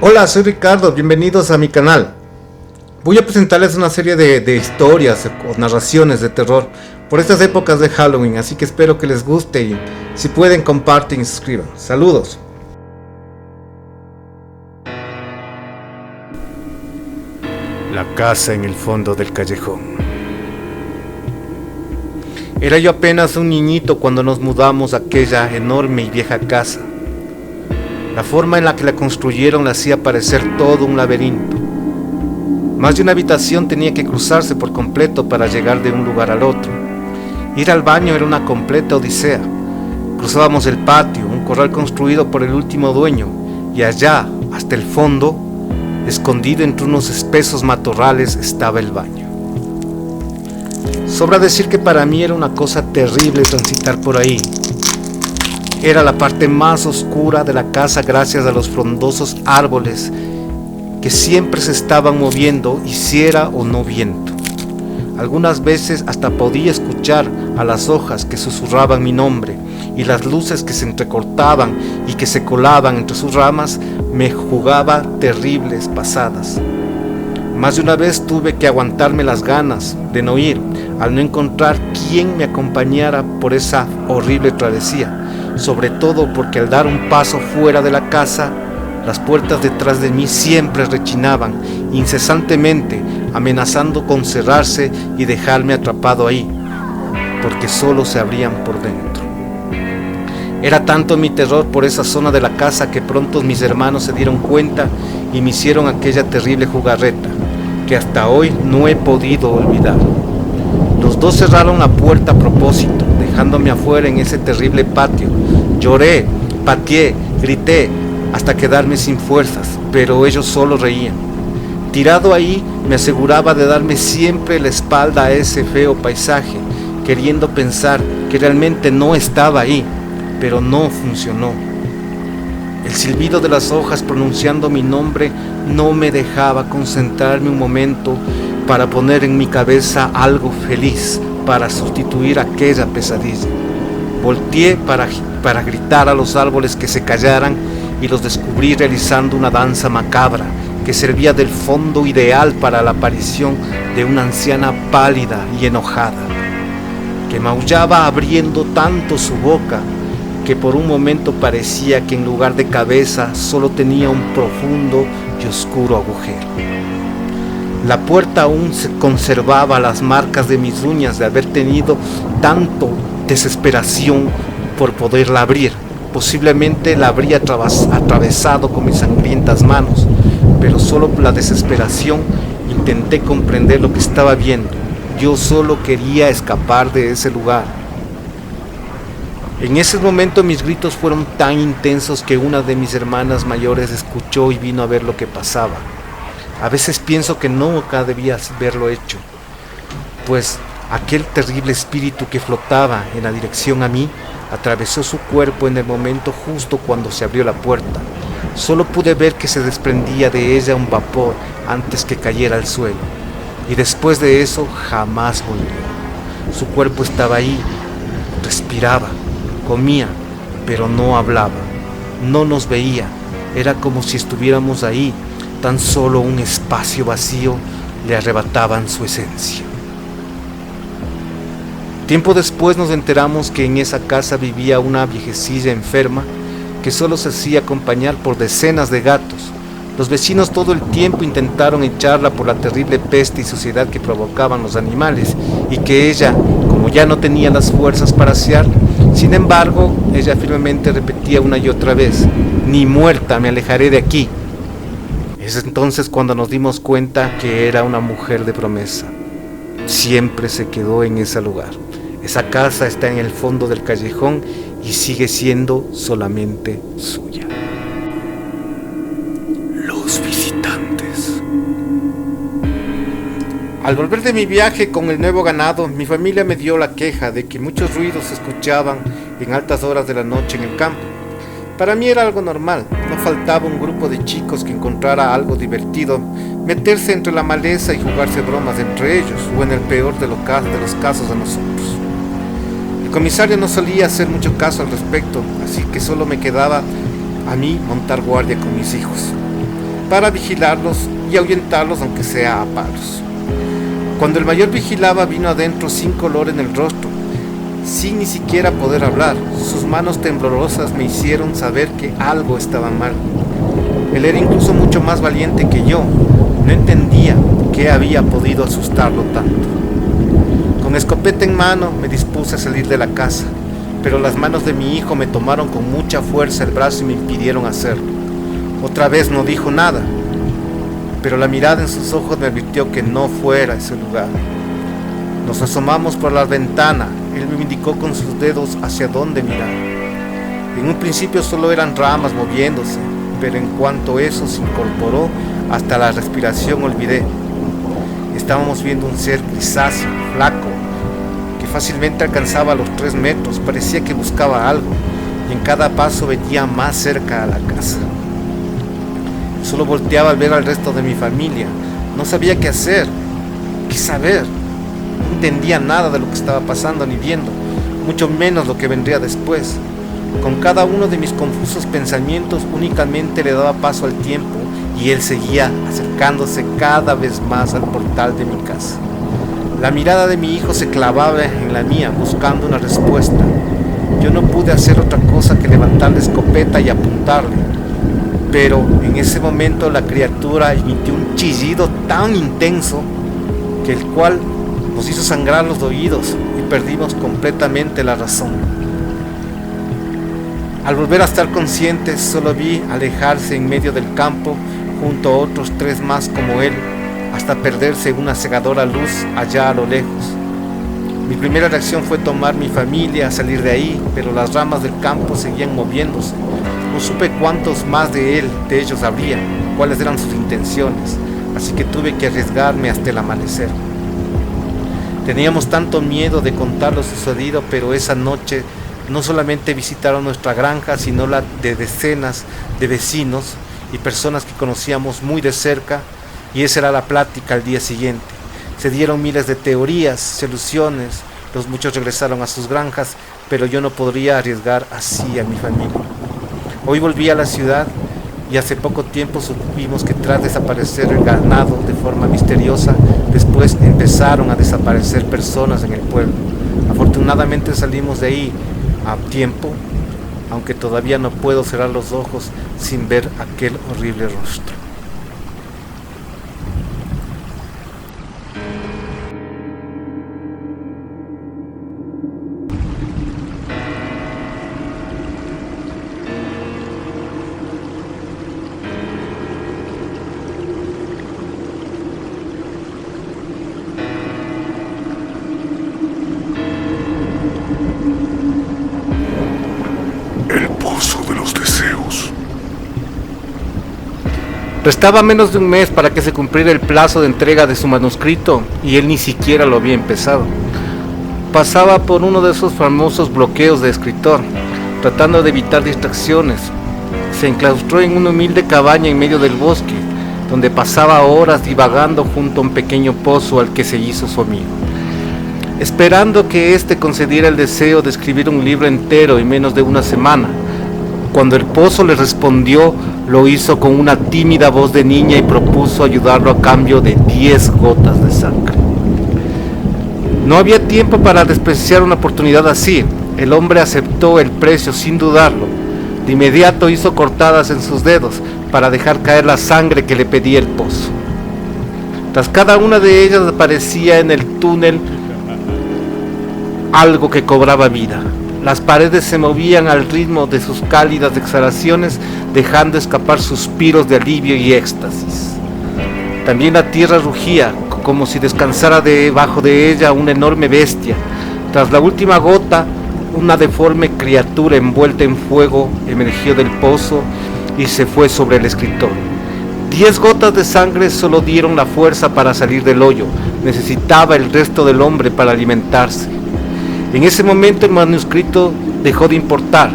Hola, soy Ricardo, bienvenidos a mi canal. Voy a presentarles una serie de historias o narraciones de terror por estas épocas de Halloween, así que espero que les guste y si pueden comparten y suscriban. Saludos. La casa en el fondo del callejón. Era yo apenas un niñito cuando nos mudamos a aquella enorme y vieja casa. La forma en la que la construyeron la hacía parecer todo un laberinto. Más de una habitación tenía que cruzarse por completo para llegar de un lugar al otro. Ir al baño era una completa odisea. Cruzábamos el patio, un corral construido por el último dueño, y allá, hasta el fondo, escondido entre unos espesos matorrales, estaba el baño. Sobra decir que para mí era una cosa terrible transitar por ahí. Era la parte más oscura de la casa gracias a los frondosos árboles que siempre se estaban moviendo, hiciera o no viento. Algunas veces hasta podía escuchar a las hojas que susurraban mi nombre, y las luces que se entrecortaban y que se colaban entre sus ramas me jugaba terribles pasadas. Más de una vez tuve que aguantarme las ganas de no ir, al no encontrar quien me acompañara por esa horrible travesía, sobre todo porque al dar un paso fuera de la casa, las puertas detrás de mí siempre rechinaban incesantemente, amenazando con cerrarse y dejarme atrapado ahí, porque solo se abrían por dentro. Era tanto mi terror por esa zona de la casa que pronto mis hermanos se dieron cuenta y me hicieron aquella terrible jugarreta, que hasta hoy no he podido olvidar. Los dos cerraron la puerta a propósito, dejándome afuera en ese terrible patio. Lloré, pateé, grité, hasta quedarme sin fuerzas, pero ellos solo reían. Tirado ahí, me aseguraba de darme siempre la espalda a ese feo paisaje, queriendo pensar que realmente no estaba ahí, pero no funcionó. El silbido de las hojas pronunciando mi nombre no me dejaba concentrarme un momento para poner en mi cabeza algo feliz para sustituir aquella pesadilla. Volteé para gritar a los árboles que se callaran y los descubrí realizando una danza macabra que servía del fondo ideal para la aparición de una anciana pálida y enojada, que maullaba abriendo tanto su boca que por un momento parecía que en lugar de cabeza solo tenía un profundo y oscuro agujero. La puerta aún se conservaba las marcas de mis uñas de haber tenido tanto desesperación por poderla abrir. Posiblemente la habría atravesado con mis sangrientas manos, pero solo por la desesperación intenté comprender lo que estaba viendo. Yo solo quería escapar de ese lugar. En ese momento mis gritos fueron tan intensos que una de mis hermanas mayores escuchó y vino a ver lo que pasaba. A veces pienso que nunca debía haberlo hecho, pues aquel terrible espíritu que flotaba en la dirección a mí atravesó su cuerpo en el momento justo cuando se abrió la puerta. Solo pude ver que se desprendía de ella un vapor antes que cayera al suelo, y después de eso jamás volvió. Su cuerpo estaba ahí, respiraba, comía, pero no hablaba, no nos veía. Era como si estuviéramos ahí, tan solo un espacio vacío le arrebataban su esencia. Tiempo después nos enteramos que en esa casa vivía una viejecilla enferma que solo se hacía acompañar por decenas de gatos. Los vecinos todo el tiempo intentaron echarla por la terrible peste y suciedad que provocaban los animales y que ella, como ya no tenía las fuerzas para asear, sin embargo, ella firmemente repetía una y otra vez: ni muerta me alejaré de aquí. Es entonces cuando nos dimos cuenta que era una mujer de promesa. Siempre se quedó en ese lugar. Esa casa está en el fondo del callejón y sigue siendo solamente suya. Los visitantes. Al volver de mi viaje con el nuevo ganado, mi familia me dio la queja de que muchos ruidos se escuchaban en altas horas de la noche en el campo. Para mí era algo normal, no faltaba un grupo de chicos que encontrara algo divertido meterse entre la maleza y jugarse bromas entre ellos, o en el peor de los casos a nosotros. El comisario no solía hacer mucho caso al respecto, así que solo me quedaba a mí montar guardia con mis hijos. para vigilarlos y ahuyentarlos aunque sea a palos. Cuando el mayor vigilaba, vino adentro sin color en el rostro, sin ni siquiera poder hablar. Sus manos temblorosas me hicieron saber que algo estaba mal. Él era incluso mucho más valiente que yo. No entendía qué había podido asustarlo tanto. Con escopeta en mano me dispuse a salir de la casa, pero las manos de mi hijo me tomaron con mucha fuerza el brazo y me impidieron hacerlo. Otra vez no dijo nada, pero la mirada en sus ojos me advirtió que no fuera ese lugar. Nos asomamos por la ventana. Él me indicó con sus dedos hacia dónde mirar. En un principio solo eran ramas moviéndose, pero en cuanto eso se incorporó, hasta la respiración olvidé. Estábamos viendo un ser grisáceo, flaco, que fácilmente alcanzaba los 3 metros. Parecía que buscaba algo, y en cada paso venía más cerca a la casa. Solo volteaba al ver al resto de mi familia. No sabía qué hacer, qué saber. No entendía nada de lo que estaba pasando ni viendo, mucho menos lo que vendría después. Con cada uno de mis confusos pensamientos únicamente le daba paso al tiempo y él seguía acercándose cada vez más al portal de mi casa. La mirada de mi hijo se clavaba en la mía buscando una respuesta. Yo no pude hacer otra cosa que levantar la escopeta y apuntarle, pero en ese momento la criatura emitió un chillido tan intenso que el cual nos hizo sangrar los oídos y perdimos completamente la razón. Al volver a estar conscientes, solo vi alejarse en medio del campo junto a otros 3 más como él, hasta perderse en una cegadora luz allá a lo lejos. Mi primera reacción fue tomar mi familia, salir de ahí, pero las ramas del campo seguían moviéndose. No supe cuántos más de ellos habría, cuáles eran sus intenciones, así que tuve que arriesgarme hasta el amanecer. Teníamos tanto miedo de contar lo sucedido, pero esa noche no solamente visitaron nuestra granja, sino la de decenas de vecinos y personas que conocíamos muy de cerca, y esa era la plática al día siguiente. Se dieron miles de teorías, soluciones, los muchos regresaron a sus granjas, pero yo no podría arriesgar así a mi familia. Hoy volví a la ciudad y hace poco tiempo supimos que tras desaparecer el ganado de forma misteriosa, después empezaron a desaparecer personas en el pueblo. Afortunadamente salimos de ahí a tiempo, aunque todavía no puedo cerrar los ojos sin ver aquel horrible rostro. Restaba menos de un mes para que se cumpliera el plazo de entrega de su manuscrito y él ni siquiera lo había empezado. Pasaba por uno de esos famosos bloqueos de escritor, tratando de evitar distracciones. Se enclaustró en una humilde cabaña en medio del bosque, donde pasaba horas divagando junto a un pequeño pozo al que se hizo su amigo, esperando que éste concediera el deseo de escribir un libro entero en menos de una semana. Cuando el pozo le respondió, lo hizo con una tímida voz de niña y propuso ayudarlo a cambio de 10 gotas de sangre. No había tiempo para despreciar una oportunidad así. El hombre aceptó el precio sin dudarlo. De inmediato hizo cortadas en sus dedos para dejar caer la sangre que le pedía el pozo. Tras cada una de ellas aparecía en el túnel algo que cobraba vida. Las paredes se movían al ritmo de sus cálidas exhalaciones, dejando escapar suspiros de alivio y éxtasis. También la tierra rugía, como si descansara debajo de ella una enorme bestia. Tras la última gota, una deforme criatura envuelta en fuego emergió del pozo y se fue sobre el escritor. 10 gotas de sangre solo dieron la fuerza para salir del hoyo. Necesitaba el resto del hombre para alimentarse. En ese momento el manuscrito dejó de importar.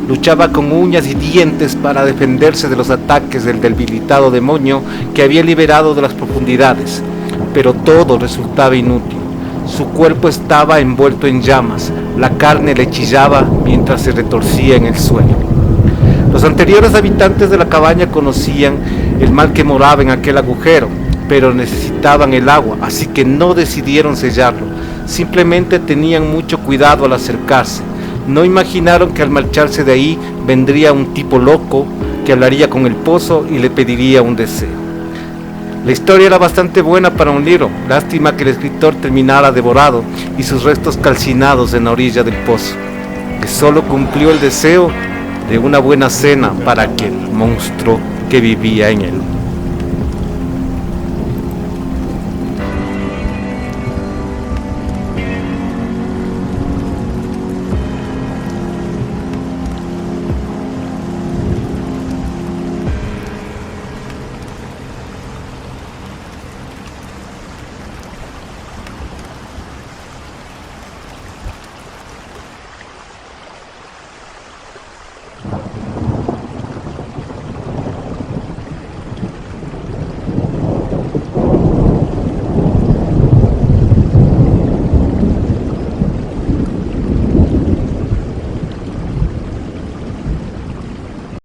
Luchaba con uñas y dientes para defenderse de los ataques del debilitado demonio que había liberado de las profundidades, pero todo resultaba inútil. Su cuerpo estaba envuelto en llamas, la carne le chillaba mientras se retorcía en el suelo. Los anteriores habitantes de la cabaña conocían el mal que moraba en aquel agujero, pero necesitaban el agua, así que no decidieron sellarlo. Simplemente tenían mucho cuidado al acercarse. No imaginaron que al marcharse de ahí vendría un tipo loco que hablaría con el pozo y le pediría un deseo. La historia era bastante buena para un libro, lástima que el escritor terminara devorado y sus restos calcinados en la orilla del pozo, que solo cumplió el deseo de una buena cena para aquel monstruo que vivía en él.